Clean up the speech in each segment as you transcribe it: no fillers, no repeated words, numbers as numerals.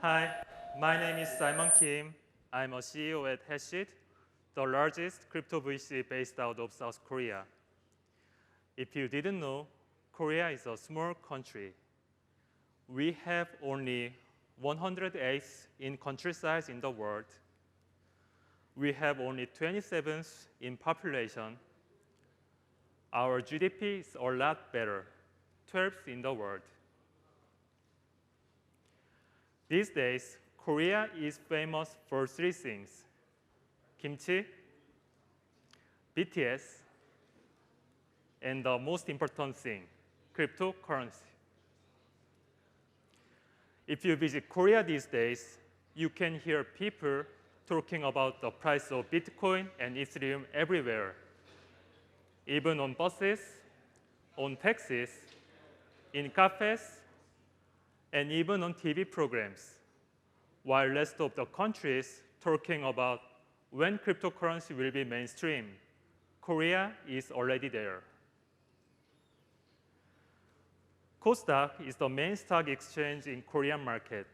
Hi, my name is Simon Kim. I'm a CEO at Hashit, the largest crypto VC based out of South Korea. If you didn't know, Korea is a small country. We have only 108 in country size in the world. We have only 27th in population. Our GDP is a lot better, 12th in the world. These days, Korea is famous for three things: kimchi, BTS, and the most important thing, cryptocurrency. If you visit Korea these days, you can hear people talking about the price of Bitcoin and Ethereum everywhere, even on buses, on taxis, in cafes, and even on TV programs, while rest of the countries talking about when cryptocurrency will be mainstream. Korea is already there. Kosdaq is the main stock exchange in Korean market.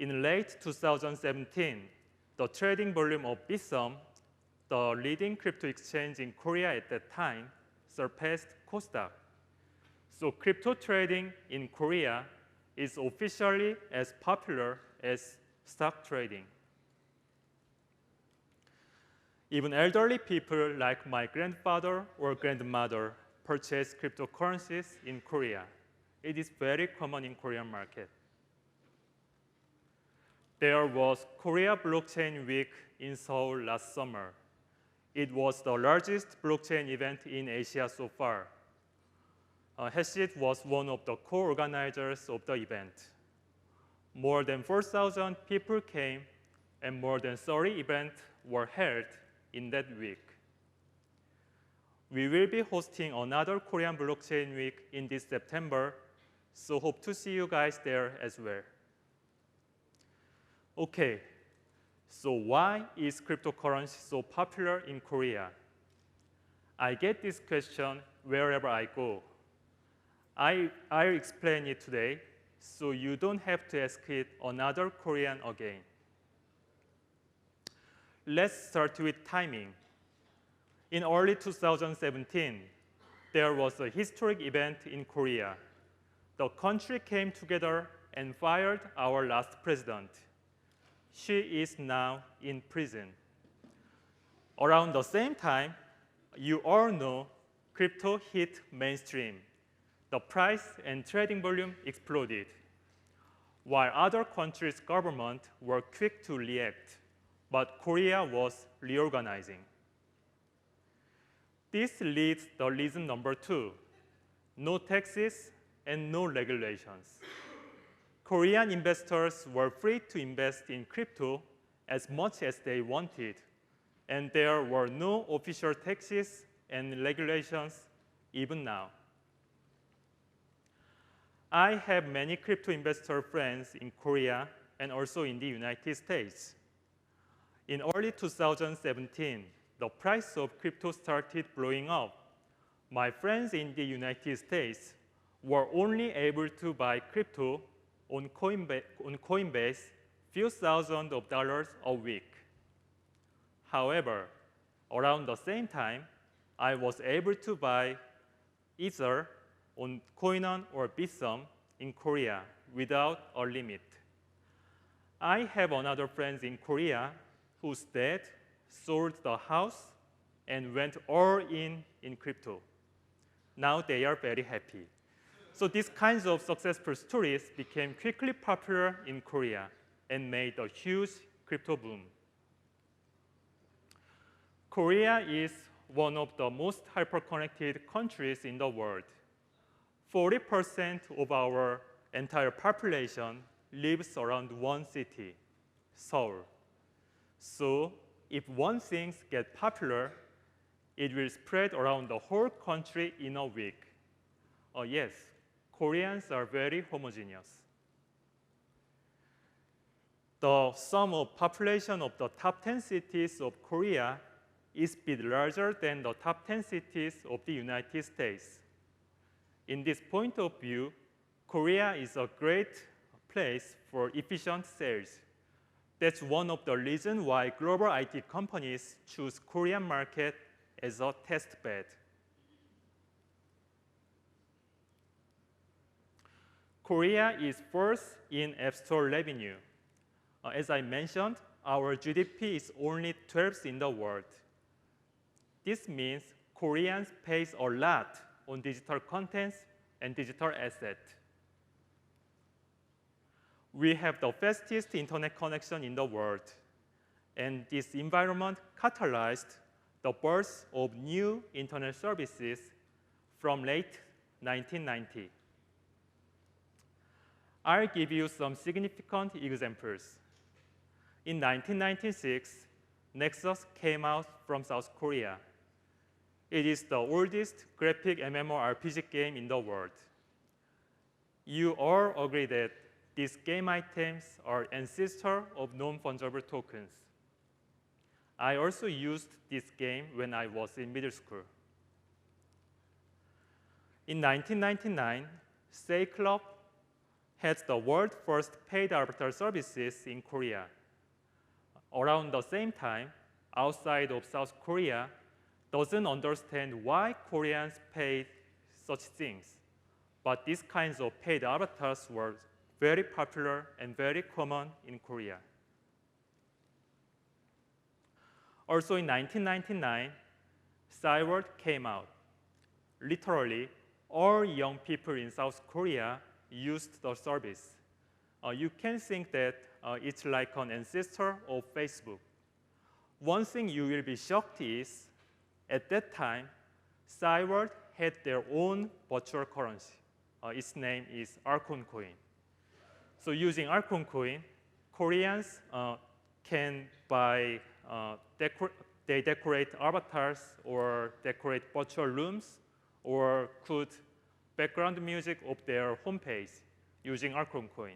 In late 2017, the trading volume of Bitsum, the leading crypto exchange in Korea at that time, surpassed Kosdaq. So crypto trading in Korea is officially as popular as stock trading. Even elderly people like my grandfather or grandmother purchase cryptocurrencies in Korea. It is very common in Korean market. There was Korea Blockchain Week in Seoul last summer. It was the largest blockchain event in Asia so far. Hashit was one of the co-organizers of the event. More than 4,000 people came, and more than 30 events were held in that week. We will be hosting another Korean Blockchain Week in this September, so hope to see you guys there as well. Okay, so why is cryptocurrency so popular in Korea? I get this question wherever I go. I'll explain it today, so you don't have to ask it another Korean again. Let's start with timing. In early 2017, there was a historic event in Korea. The country came together and fired our last president. She is now in prison. Around the same time, you all know crypto hit mainstream. The price and trading volume exploded, while other countries' governments were quick to react, but Korea was reorganizing. This leads to reason number 2, no taxes and no regulations. Korean investors were free to invest in crypto as much as they wanted, and there were no official taxes and regulations even now. I have many crypto investor friends in Korea and also in the United States. In early 2017, the price of crypto started blowing up. My friends in the United States were only able to buy crypto on Coinbase few thousands of dollars a week. However, around the same time, I was able to buy Ether on Coinon or Bitsum in Korea without a limit. I have another friend in Korea whose dad sold the house and went all in crypto. Now they are very happy. So these kinds of successful stories became quickly popular in Korea and made a huge crypto boom. Korea is one of the most hyper-connected countries in the world. 40% of our entire population lives around one city, Seoul. So if one thing gets popular, it will spread around the whole country in a week. Yes, Koreans are very homogeneous. The sum of population of the top 10 cities of Korea is a bit larger than the top 10 cities of the United States. In this point of view, Korea is a great place for efficient sales. That's one of the reasons why global IT companies choose Korean market as a test bed. Korea is first in App Store revenue. As I mentioned, our GDP is only 12th in the world. This means Koreans pay a lot on digital contents and digital assets. We have the fastest internet connection in the world, and this environment catalyzed the birth of new internet services from late 1990. I'll give you some significant examples. In 1996, NEXUS came out from South Korea. It is the oldest graphic MMORPG game in the world. You all agree that these game items are ancestors of non-fungible tokens. I also used this game when I was in middle school. In 1999, Say Club had the world's first paid avatar services in Korea. Around the same time, outside of South Korea doesn't understand why Koreans paid such things. But these kinds of paid avatars were very popular and very common in Korea. Also in 1999, Cyworld came out. Literally, all young people in South Korea used the service. You can think that it's like an ancestor of Facebook. One thing you will be shocked is, at that time, Cyworld had their own virtual currency. Its name is Archon Coin. So using Archon Coin, Koreans can buy, they decorate avatars or decorate virtual rooms or put background music of their homepage using Archon Coin.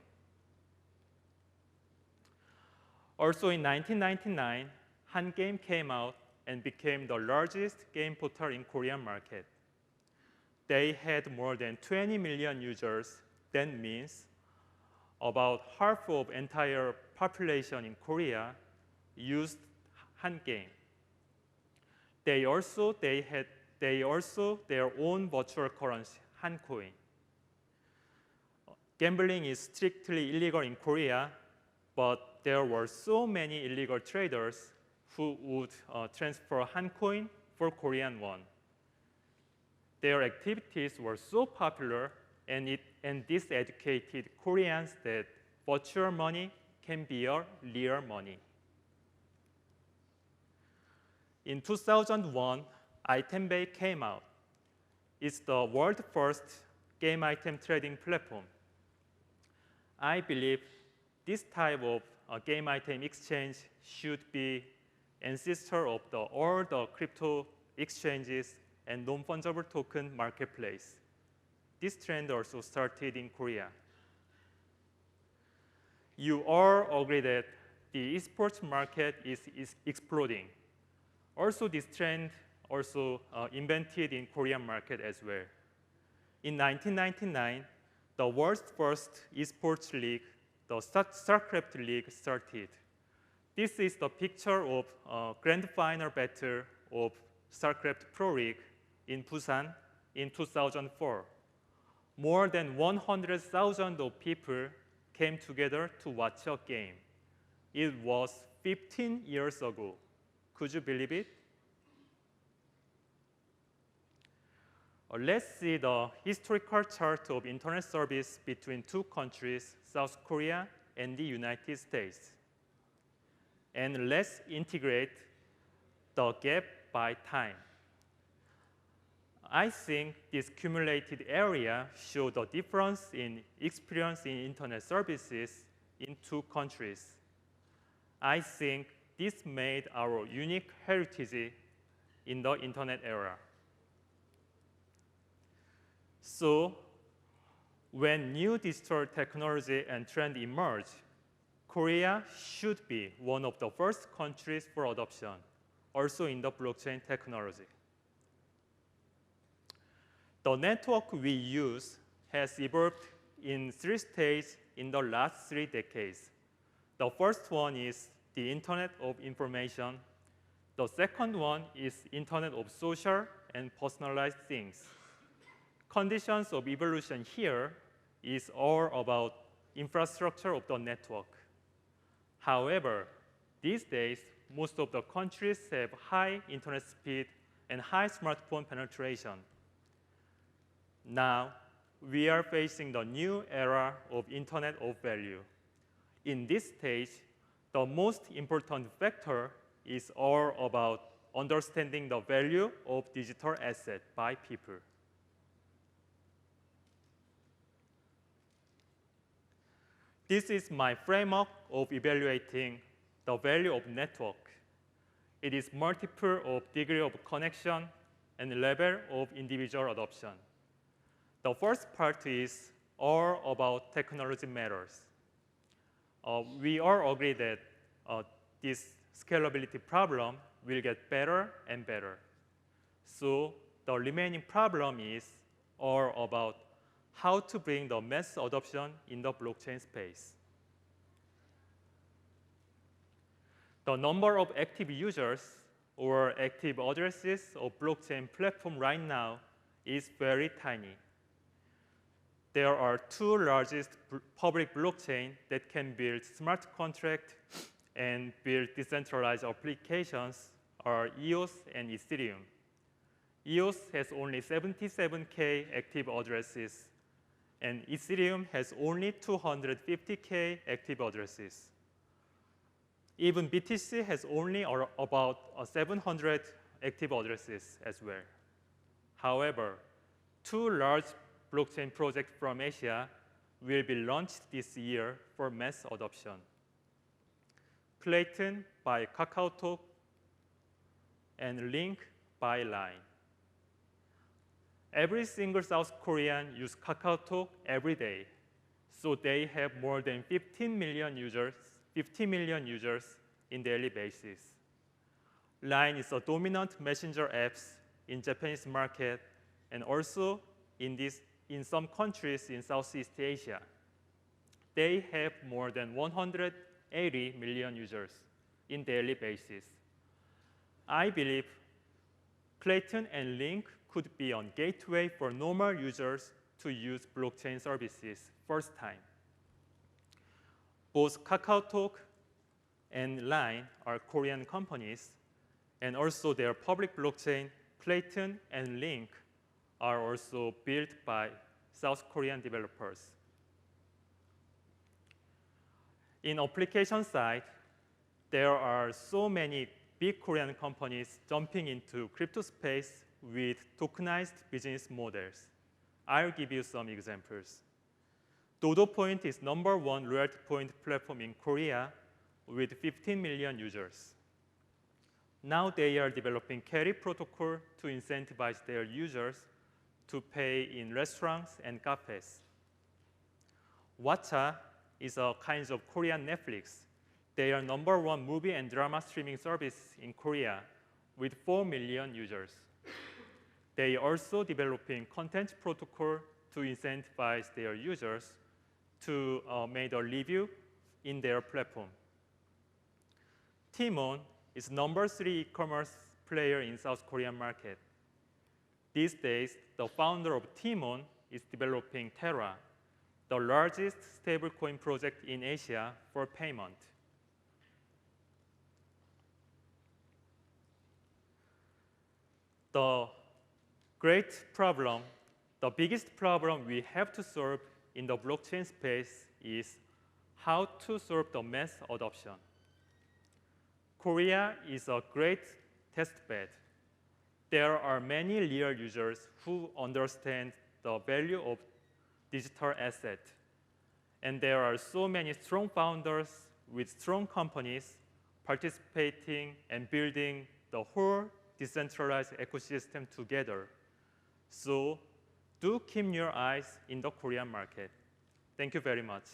Also in 1999, HanGame came out and became the largest game portal in Korean market. They had more than 20 million users. That means about half of entire population in Korea used HanGame. They also had their own virtual currency, HanCoin. Gambling is strictly illegal in Korea, but there were so many illegal traders who would transfer HanCoin for Korean won. Their activities were so popular, and this educated Koreans that virtual money can be a real money. In 2001, ItemBay came out. It's the world's first game item trading platform. I believe this type of game item exchange should be ancestor of all the crypto exchanges and non-fungible token marketplace. This trend also started in Korea. You all agree that the esports market is exploding. Also, this trend also invented in Korean market as well. In 1999, the world's first esports league, the StarCraft League, started. This is the picture of grand final battle of StarCraft Pro League in Busan in 2004. More than 100,000 of people came together to watch a game. It was 15 years ago. Could you believe it? Let's see the historical chart of internet service between two countries, South Korea and the United States. And let's integrate the gap by time. I think this cumulated area shows the difference in experience in internet services in two countries. I think this made our unique heritage in the internet era. So, when new digital technology and trend emerge, Korea should be one of the first countries for adoption, also in the blockchain technology. The network we use has evolved in 3 stages in the last 3 decades. The first one is the Internet of Information. The second one is Internet of Social and Personalized Things. Conditions of evolution here is all about infrastructure of the network. However, these days, most of the countries have high internet speed and high smartphone penetration. Now, we are facing the new era of Internet of Value. In this stage, the most important factor is all about understanding the value of digital asset by people. This is my framework of evaluating the value of network. It is multiple of degree of connection and level of individual adoption. The first part is all about technology matters. We all agree that this scalability problem will get better and better. So the remaining problem is all about how to bring the mass adoption in the blockchain space. The number of active users or active addresses of blockchain platform right now is very tiny. There are 2 largest public blockchains that can build smart contracts and build decentralized applications are EOS and Ethereum. EOS has only 77K active addresses, and Ethereum has only 250K active addresses. Even BTC has only about 700 active addresses as well. However, 2 large blockchain projects from Asia will be launched this year for mass adoption. Platon by KakaoTalk and Link by Line. Every single South Korean uses KakaoTalk every day, so they have more than 50 million users in daily basis. Line is a dominant messenger app in Japanese market and also in some countries in Southeast Asia. They have more than 180 million users in daily basis. I believe Platon and Link could be a gateway for normal users to use blockchain services first time. Both KakaoTalk and Line are Korean companies, and also their public blockchain, Platon and Link, are also built by South Korean developers. In application side, there are so many big Korean companies jumping into crypto space with tokenized business models. I'll give you some examples. Dodo Point is #1 loyalty point platform in Korea with 15 million users. Now they are developing carry protocol to incentivize their users to pay in restaurants and cafes. Watcha is a kind of Korean Netflix. They are #1 movie and drama streaming service in Korea with 4 million users. They are also developing content protocol to incentivize their users to make a review in their platform. Timon is #3 e-commerce player in South Korean market. These days, the founder of Timon is developing Terra, the largest stablecoin project in Asia for payment. The biggest problem we have to solve in the blockchain space is how to solve the mass adoption. Korea is a great test bed. There are many real users who understand the value of digital asset. And there are so many strong founders with strong companies participating and building the whole decentralized ecosystem together. So do keep your eyes in the Korean market. Thank you very much.